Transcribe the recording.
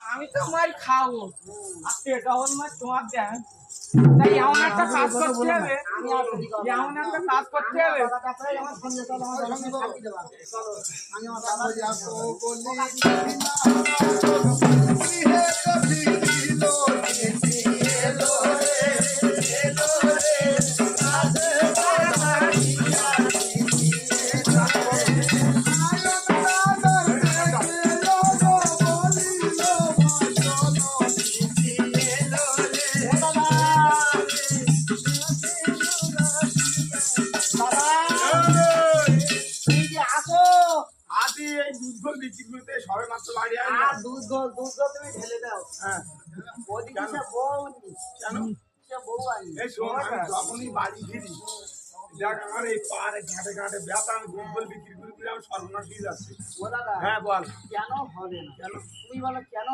আমি তো মার খাবো আজকে ডবল মার তোমার দেন তাই এমন একটা কাজ করতে হবে এমন একটা কাজ করতে হবে যখনই বাড়ি ফিরি দেখ আমার এই পাড়ে ঘাটে ঘাটে ব্যথা আমি দুধ বিক্রি করে আমি সর্বনাশ হয়ে যাচ্ছে। হ্যাঁ বল কেন হবে না কেন তুমি বলো কেন